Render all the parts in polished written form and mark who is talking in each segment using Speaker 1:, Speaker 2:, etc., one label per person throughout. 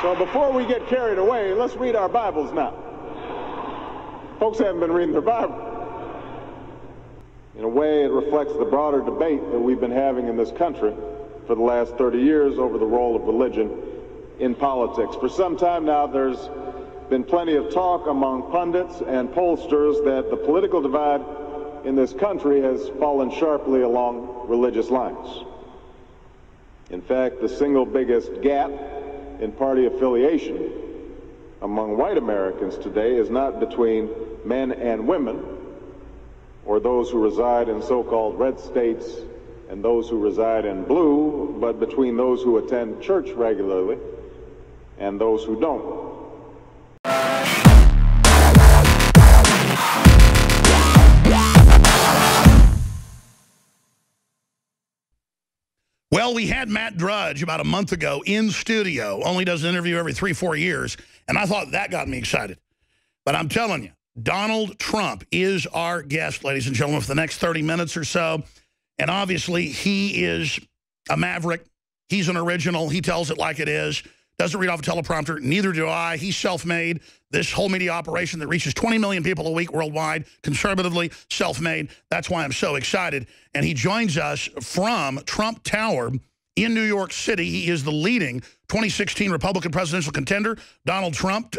Speaker 1: So before we get carried away, let's read our Bibles now. Folks haven't been reading their Bible. In a way, it reflects the broader debate that we've been having in this country for the last 30 years over the role of religion in politics. For some time now, there's been plenty of talk among pundits and pollsters that the political divide in this country has fallen sharply along religious lines. In fact, the single biggest gap in party affiliation among white Americans today is not between men and women, or those who reside in so-called red states and those who reside in blue, but between those who attend church regularly and those who don't.
Speaker 2: Well, we had Matt Drudge about a month ago in studio, only does an interview every 3-4 years, and I thought that got me excited. But I'm telling you, Donald Trump is our guest, ladies and gentlemen, for the next 30 minutes or so. And obviously, he is a maverick. He's an original. He tells it like it is. Doesn't read off a teleprompter. Neither do I. He's self-made. This whole media operation that reaches 20 million people a week worldwide, conservatively, self-made. That's why I'm so excited. And he joins us from Trump Tower in New York City. He is the leading 2016 Republican presidential contender. Donald Trump,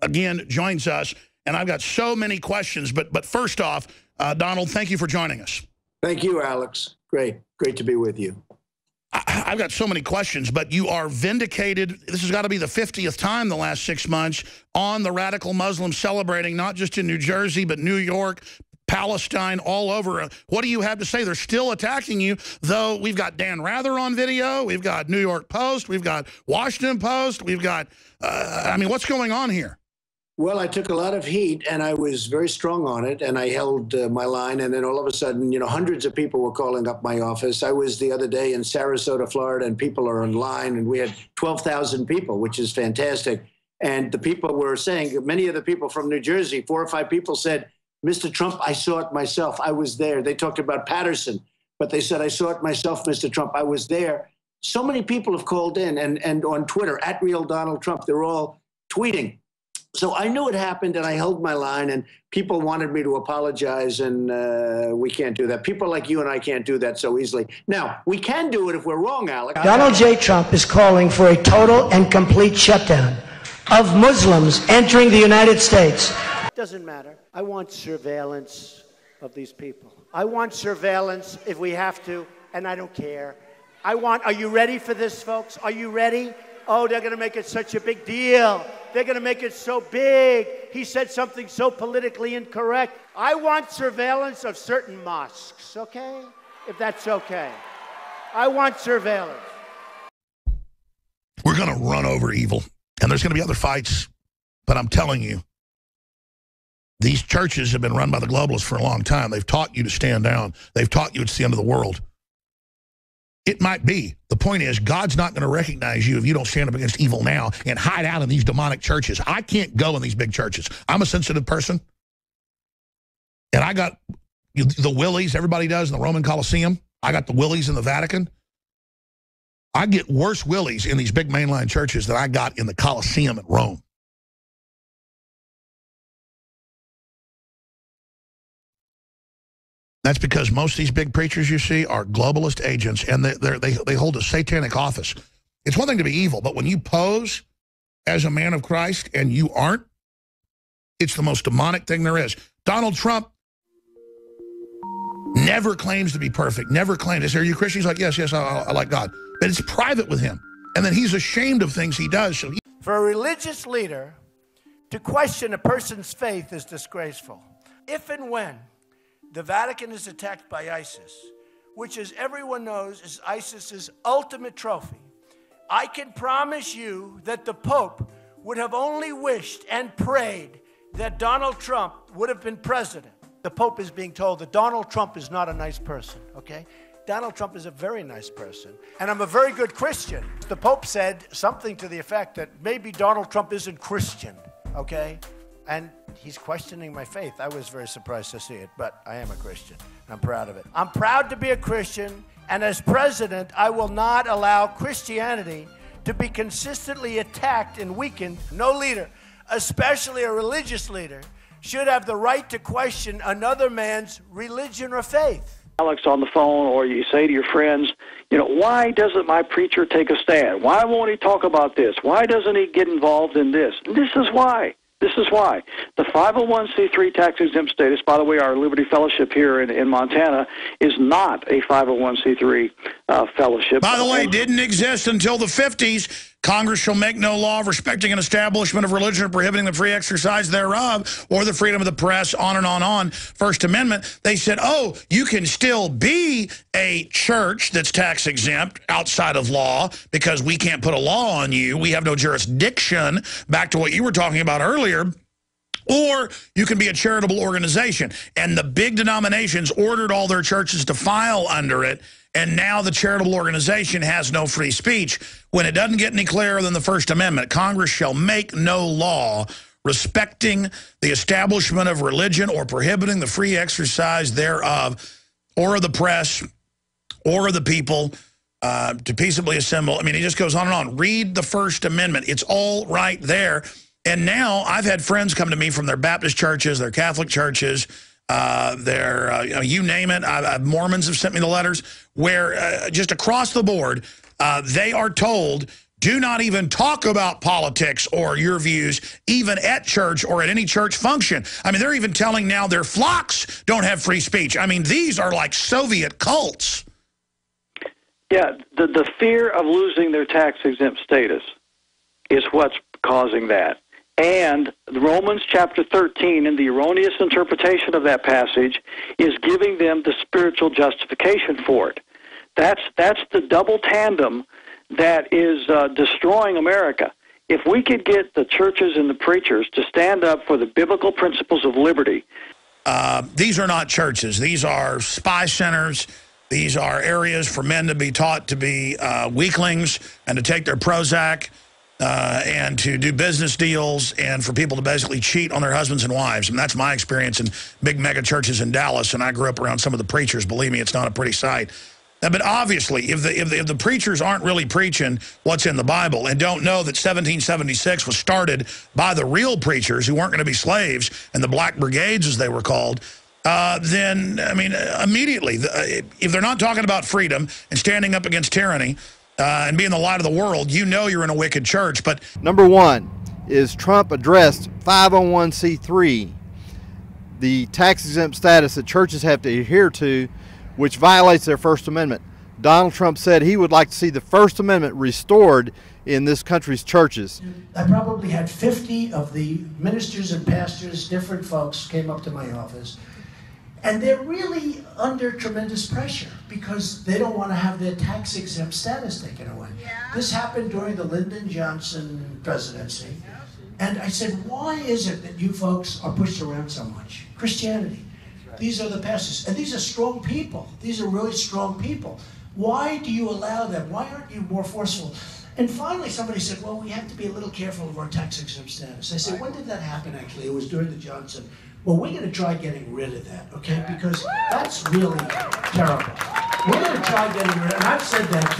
Speaker 2: again, joins us. And I've got so many questions. But first off, Donald, thank you for joining us.
Speaker 3: Thank you, Alex. Great to be with you.
Speaker 2: I've got so many questions, but you are vindicated. This has got to be the 50th time the last 6 months on the radical Muslims celebrating, not just in New Jersey, but New York, Palestine, all over. What do you have to say? They're still attacking you, though we've got Dan Rather on video. We've got New York Post. We've got Washington Post. We've got, I mean, what's going on here?
Speaker 3: Well, I took a lot of heat, and I was very strong on it, and I held my line, and then all of a sudden, you know, hundreds of people were calling up my office. I was the other day in Sarasota, Florida, and people are in line, and we had 12,000 people, which is fantastic. And the people were saying, many of the people from New Jersey, 4 or 5 people said, Mr. Trump, I saw it myself. I was there. They talked about Patterson, but they said, I saw it myself, Mr. Trump. I was there. So many people have called in, and on Twitter, @RealDonaldTrump, they're all tweeting. So I knew it happened, and I held my line, and people wanted me to apologize, and we can't do that. People like you and I can't do that so easily. Now, we can do it if we're wrong, Alex.
Speaker 4: Donald J. Trump is calling for a total and complete shutdown of Muslims entering the United States.
Speaker 5: It doesn't matter. I want surveillance of these people. I want surveillance if we have to, and I don't care. Are you ready for this, folks? Are you ready? Oh, they're going to make it such a big deal. They're going to make it so big. He said something so politically incorrect. I want surveillance of certain mosques, okay? If that's okay. I want surveillance.
Speaker 2: We're going to run over evil, and there's going to be other fights, but I'm telling you, these churches have been run by the globalists for a long time. They've taught you to stand down. They've taught you it's the end of the world. It might be. The point is, God's not going to recognize you if you don't stand up against evil now and hide out in these demonic churches. I can't go in these big churches. I'm a sensitive person. And I got the willies everybody does in the Roman Colosseum. I got the willies in the Vatican. I get worse willies in these big mainline churches than I got in the Colosseum at Rome. That's because most of these big preachers you see are globalist agents, and they hold a satanic office. It's one thing to be evil, but when you pose as a man of Christ and you aren't, it's the most demonic thing there is. Donald Trump never claims to be perfect, never claims. Are you Christian? He's like, yes, I like God. But it's private with him. And then he's ashamed of things he does. So
Speaker 5: For a religious leader to question a person's faith is disgraceful. If and when the Vatican is attacked by ISIS, which, as everyone knows, is ISIS's ultimate trophy, I can promise you that the Pope would have only wished and prayed that Donald Trump would have been president. The Pope is being told that Donald Trump is not a nice person, okay? Donald Trump is a very nice person, and I'm a very good Christian. The Pope said something to the effect that maybe Donald Trump isn't Christian, okay? And he's questioning my faith. I was very surprised to see it, but I am a Christian. I'm proud of it. I'm proud to be a Christian, and as president, I will not allow Christianity to be consistently attacked and weakened. No leader, especially a religious leader, should have the right to question another man's religion or faith.
Speaker 6: Alex on the phone, or you say to your friends, you know, why doesn't my preacher take a stand? Why won't he talk about this? Why doesn't he get involved in this? This is why. This is why. The 501c3 tax-exempt status, by the way, our Liberty Fellowship here in Montana is not a 501c3 fellowship.
Speaker 2: By the way, didn't exist until the 50s. Congress shall make no law respecting an establishment of religion or prohibiting the free exercise thereof or the freedom of the press, on and on. First Amendment, they said, oh, you can still be a church that's tax exempt outside of law because we can't put a law on you. We have no jurisdiction, back to what you were talking about earlier. Or you can be a charitable organization. And the big denominations ordered all their churches to file under it. And now the charitable organization has no free speech. When it doesn't get any clearer than the First Amendment, Congress shall make no law respecting the establishment of religion or prohibiting the free exercise thereof, or of the press, or of the people to peaceably assemble. I mean, it just goes on and on. Read the First Amendment. It's all right there. And now I've had friends come to me from their Baptist churches, their Catholic churches, you name it. Mormons have sent me the letters where just across the board, they are told, do not even talk about politics or your views, even at church or at any church function. I mean, they're even telling now their flocks don't have free speech. I mean, these are like Soviet cults.
Speaker 6: Yeah, the fear of losing their tax-exempt status is what's causing that. And Romans chapter 13, in the erroneous interpretation of that passage, is giving them the spiritual justification for it. That's the double tandem that is destroying America. If we could get the churches and the preachers to stand up for the biblical principles of liberty.
Speaker 2: These are not churches. These are spy centers. These are areas for men to be taught to be weaklings and to take their Prozac. And to do business deals, and for people to basically cheat on their husbands and wives. And that's my experience in big mega churches in Dallas, and I grew up around some of the preachers. Believe me, it's not a pretty sight. But obviously, if the preachers aren't really preaching what's in the Bible and don't know that 1776 was started by the real preachers who weren't going to be slaves, and the Black Brigades, as they were called, then, I mean, immediately, if they're not talking about freedom and standing up against tyranny, and being the light of the world, you know you're in a wicked church. But
Speaker 7: number one is Trump addressed 501c3, the tax-exempt status that churches have to adhere to, which violates their First Amendment. Donald Trump said he would like to see the First Amendment restored in this country's churches.
Speaker 4: I probably had 50 of the ministers and pastors, different folks, came up to my office. And they're really under tremendous pressure because they don't want to have their tax-exempt status taken away. Yeah. This happened during the Lyndon Johnson presidency. And I said, why is it that you folks are pushed around so much? Christianity. These are the pastors. And these are strong people. These are really strong people. Why do you allow them? Why aren't you more forceful? And finally somebody said, well, we have to be a little careful of our tax-exempt status. I said, when did that happen, actually? It was during the Johnson. Well, we're going to try getting rid of that, okay? Because that's really terrible. We're going to try getting rid of it. And I've said that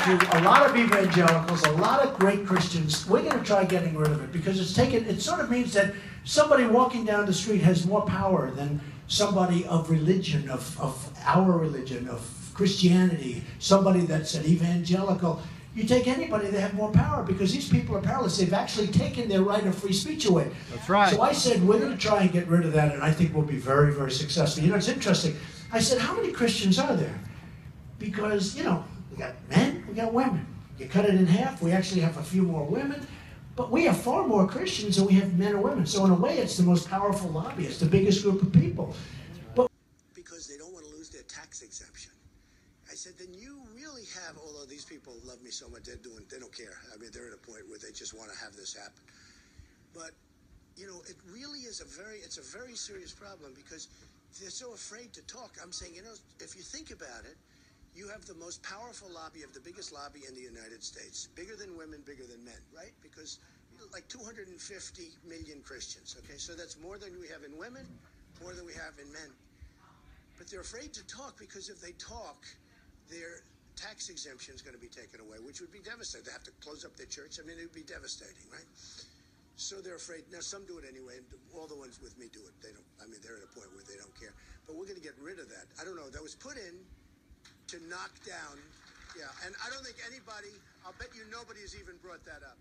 Speaker 4: to a lot of evangelicals, a lot of great Christians. We're going to try getting rid of it because it sort of means that somebody walking down the street has more power than somebody of religion, of our religion, of Christianity, somebody that's an evangelical. You take anybody, they have more power because these people are powerless. They've actually taken their right of free speech away.
Speaker 7: That's right.
Speaker 4: So I said, we're going to try and get rid of that, and I think we'll be very, very successful. You know, it's interesting. I said, how many Christians are there? Because, you know, we got men, we got women. You cut it in half, we actually have a few more women, but we have far more Christians than we have men or women. So in a way, it's the most powerful lobby. It's the biggest group of people. But because they don't want to lose their tax exemption. I said, then you really have, although these people love me so much, they don't care. I mean, they're at a point where they just want to have this happen. But, you know, it really is it's a very serious problem because they're so afraid to talk. I'm saying, you know, if you think about it, you have the most powerful lobby of the biggest lobby in the United States. Bigger than women, bigger than men, right? Because like 250 million Christians, okay? So that's more than we have in women, more than we have in men. But they're afraid to talk because if they talk,
Speaker 3: tax exemption is going to be taken away, which would be devastating. They have to close up their church. I mean, it would be devastating, right? So they're afraid. Now, some do it anyway, and all the ones with me do it. They don't. I mean, they're at a point where they don't care. But we're going to get rid of that. I don't know. That was put in to knock down. Yeah, and I don't think anybody. I'll bet you nobody has even brought that up.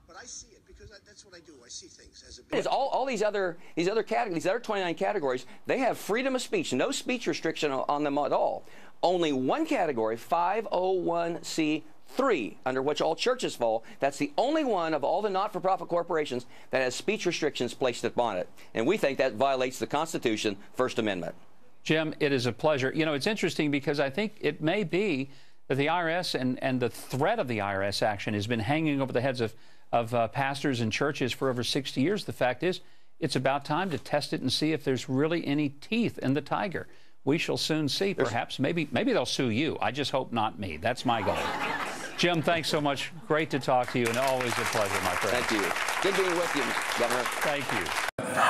Speaker 3: But I see it because that's what I do. I see things as a big...
Speaker 8: all these other categories, these other 29 categories, they have freedom of speech, no speech restriction on them at all. Only one category, 501c3, under which all churches fall. That's the only one of all the not-for-profit corporations that has speech restrictions placed upon it. And we think that violates the Constitution, First Amendment.
Speaker 9: Jim, it is a pleasure. You know, it's interesting because I think it may be that the IRS and the threat of the IRS action has been hanging over the heads of pastors and churches for over 60 years. The fact is, it's about time to test it and see if there's really any teeth in the tiger. We shall soon see. Perhaps, maybe they'll sue you. I just hope not me. That's my goal. Jim, thanks so much. Great to talk to you, and always a pleasure, my friend.
Speaker 8: Thank you. Good being with you, Governor.
Speaker 9: Thank you.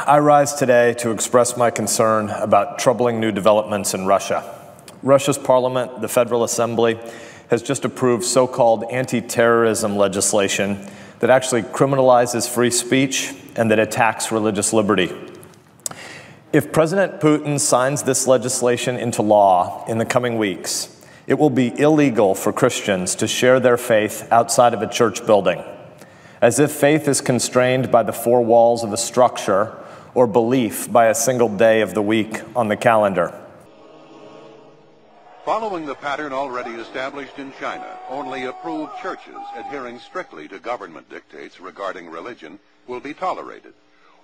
Speaker 10: I rise today to express my concern about troubling new developments in Russia. Russia's parliament, the Federal Assembly, has just approved so-called anti-terrorism legislation that actually criminalizes free speech and that attacks religious liberty. If President Putin signs this legislation into law in the coming weeks, it will be illegal for Christians to share their faith outside of a church building, as if faith is constrained by the four walls of a structure or belief by a single day of the week on the calendar.
Speaker 11: Following the pattern already established in China, only approved churches adhering strictly to government dictates regarding religion will be tolerated.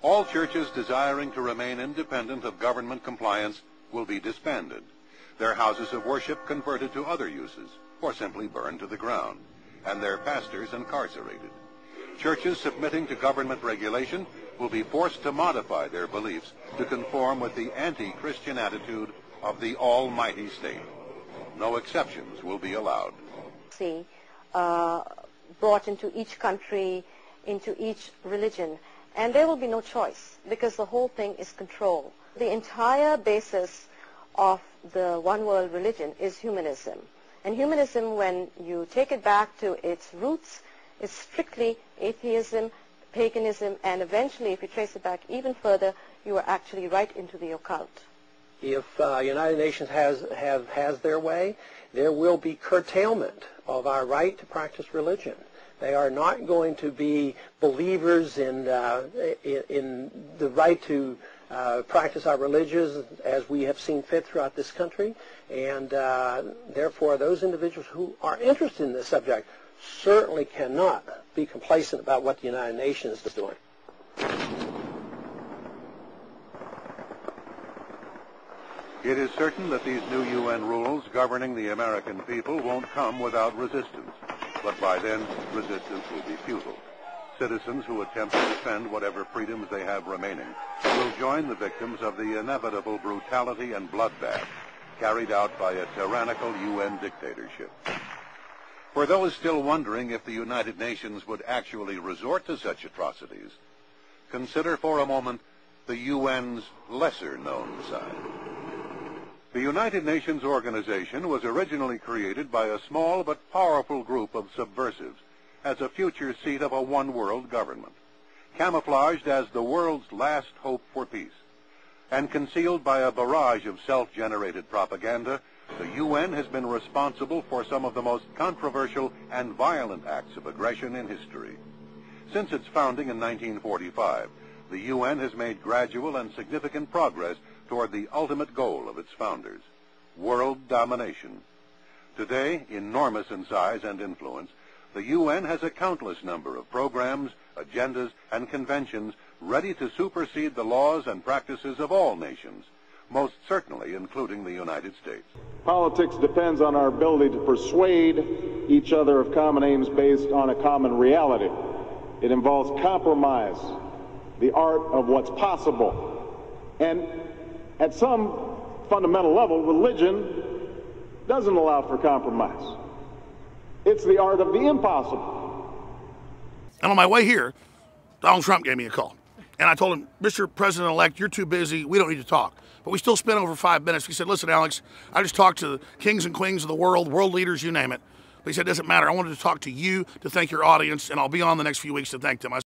Speaker 11: All churches desiring to remain independent of government compliance will be disbanded, their houses of worship converted to other uses, or simply burned to the ground, and their pastors incarcerated. Churches submitting to government regulation will be forced to modify their beliefs to conform with the anti-Christian attitude of the almighty state. No exceptions will be allowed.
Speaker 12: Brought into each country, into each religion, and there will be no choice because the whole thing is control. The entire basis of the one world religion is humanism. And humanism, when you take it back to its roots, is strictly atheism, paganism, and eventually, if you trace it back even further, you are actually right into the occult.
Speaker 13: If United Nations has their way, there will be curtailment of our right to practice religion. They are not going to be believers in the right to practice our religions as we have seen fit throughout this country, and therefore those individuals who are interested in this subject certainly cannot be complacent about what the United Nations is doing.
Speaker 11: It is certain that these new UN rules governing the American people won't come without resistance, but by then resistance will be futile. Citizens who attempt to defend whatever freedoms they have remaining will join the victims of the inevitable brutality and bloodbath carried out by a tyrannical UN dictatorship. For those still wondering if the United Nations would actually resort to such atrocities, consider for a moment the UN's lesser-known side. The United Nations organization was originally created by a small but powerful group of subversives as a future seat of a one-world government, camouflaged as the world's last hope for peace. And concealed by a barrage of self-generated propaganda, the UN has been responsible for some of the most controversial and violent acts of aggression in history. Since its founding in 1945, the UN has made gradual and significant progress toward the ultimate goal of its founders, world domination. Today, enormous in size and influence, the UN has a countless number of programs, agendas, and conventions ready to supersede the laws and practices of all nations, most certainly including the United States.
Speaker 1: Politics depends on our ability to persuade each other of common aims based on a common reality. It involves compromise, the art of what's possible. And at some fundamental level, religion doesn't allow for compromise. It's the art of the impossible.
Speaker 2: And on my way here, Donald Trump gave me a call. And I told him, Mr. President-elect, you're too busy. We don't need to talk. But we still spent over 5 minutes. He said, listen, Alex, I just talked to the kings and queens of the world leaders, you name it. But he said, it doesn't matter. I wanted to talk to you to thank your audience, and I'll be on the next few weeks to thank them.